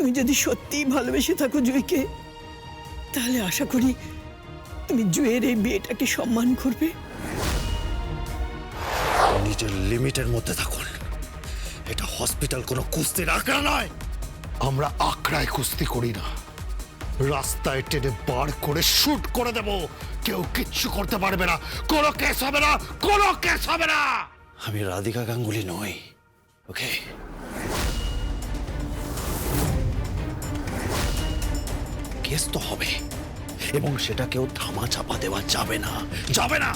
তুমি যদি সত্যিই ভালোবেসে থাকো জুঁইকে, তাহলে আশা করি তুমি জুঁইয়ের এই বিয়েটাকে সম্মান করবে। নিজের লিমিটের মধ্যে থাকুন। এটা হসপিটাল কোনো কুস্তির আখড়া নয়। আমরা আখড়ায় কুস্তি করি না, রাস্তায় টেনে বার করে শুট করে দেব। কেউ কিচ্ছু করতে পারবে না, কোনো কেস হবে না, কোনো কেস হবে না। আমি রাধিকা গাঙ্গুলি নই, ওকে? কেস তো হবে, এবং সেটা কেউ ধামা চাপা দেওয়া যাবে না, যাবে না।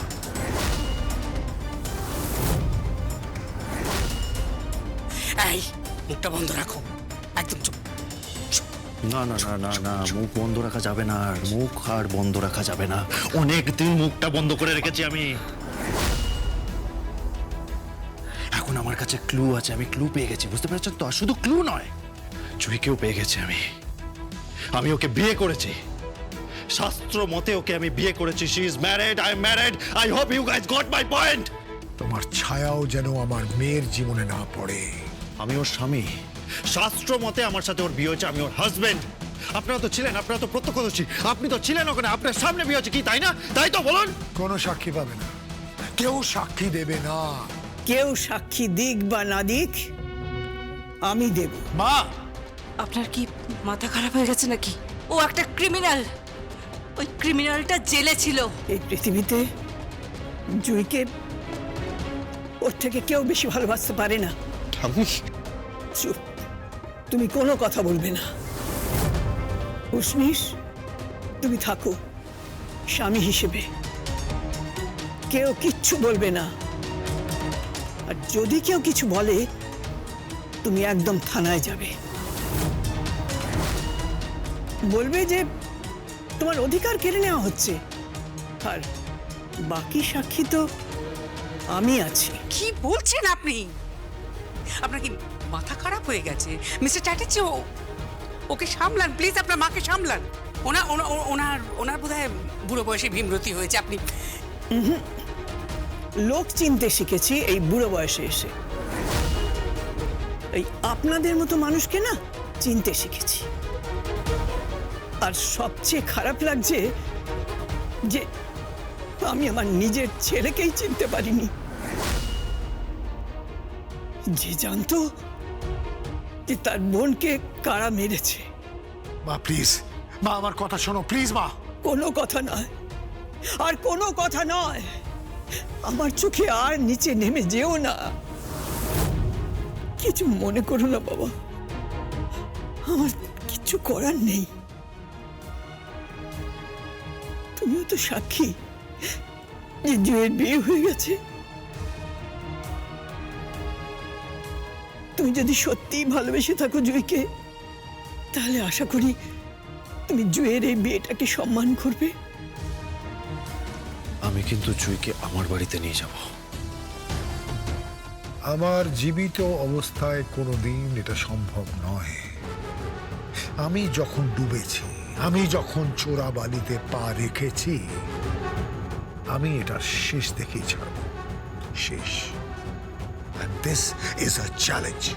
এই মুখটা বন্ধ রাখো, একদম চুপ। না না না না না, মুখ বন্ধ রাখা যাবে না, মুখ আর বন্ধ রাখা যাবে না। অনেক দিন মুখটা বন্ধ করে রেখেছি আমি। এখন আমার কাছে ক্লু আছে, আমি ক্লু পেয়ে গেছি, বুঝতে পেরেছেন তো? আর শুধু ক্লু নয়, জুঁইকেও পেয়ে গেছি আমি ওকে বিয়ে করেছি। শাস্ত্র মতে ওকে আমি বিয়ে করেছি। She is married, I am married. I hope you guys got my point. তোমার ছায়াও যেন আমার মেয়ের জীবনে না পড়ে। আমি ওর স্বামী, শাস্ত্র মতে আমার সাথে ওর বিয়ে হয়েছে, আমি ওর হাজবেন্ড। আপনারা তো ছিলেন, আপনারা তো প্রত্যক্ষদর্শী, আপনি তো ছিলেন ওখানে, আপনার সামনে বিয়ে হচ্ছে, কি তাই না? তাই তো বলুন। কোনো সাক্ষী পাবে না, কেউ সাক্ষী দেবে না। কেউ সাক্ষী দিক বা না দিক, আমি দেব। মা, আপনার কি মাথা খারাপ হয়ে গেছে নাকি? ও একটা ক্রিমিনাল, ওই ক্রিমিনালটা জেলে ছিল। এই পৃথিবীতে জুঁইকে ওর থেকে কেউ বেশি ভালোবাসতে পারে না। চুপ, তুমি কোনো কথা বলবে না। উষ্ণিস, তুমি থাকো স্বামী হিসেবে, কেউ কিচ্ছু বলবে না। আর যদি কেউ কিছু বলে, তুমি একদম থানায় যাবে, বলবে যে তোমার অধিকার কেড়ে নেওয়া হচ্ছে। আর বাকি সাক্ষী তো আমি আছি। কি বলছেন আপনি? আপনার কি মাথা খারাপ হয়ে গেছে মিস্টার চ্যাটার্জি? ওকে সামলান প্লিজ, আপনার মাকে সামলান। ওনার বোধহয় বুড়ো বয়সে ভীমরতি হয়েছে। আপনি লোক চিনতে শিখেছি এই বুড়ো বয়সে এসে। এই আপনাদের মতো মানুষকে না চিনতে শিখেছি। আর সবচেয়ে খারাপ লাগছে যে আমি আমার নিজের ছেলেকেই চিনতে পারিনি, যে জানতো যে তার বোনকে কারা মেরেছে। মা প্লিজ, মা আমার কথা শোনো প্লিজ। মা, কোনো কথা নয়, আর কোনো কথা নয়। আমার চোখে আর নিচে নেমে যেও না। কিছু মনে করো না বাবা, আমার কিছু করার নেই। তুমিও তো সাক্ষী যে জুঁইয়ের বিয়ে হয়ে গেছে। তুমি যদি সত্যিই ভালোবেসে থাকো জুঁইকে, তাহলে আশা করি তুমি জুঁইয়ের এই বিয়েটাকে সম্মান করবে। আমি কিন্তু জুঁইকে আমার বাড়িতে নিয়ে যাব। আমার জীবিত অবস্থায় কোনোদিন এটা সম্ভব নয়। আমি যখন ডুবেছি, আমি যখন চোরাবালিতে পা রেখেছি, আমি এটা শেষ দেখেই ছাড়ব, শেষ। And this is a challenge.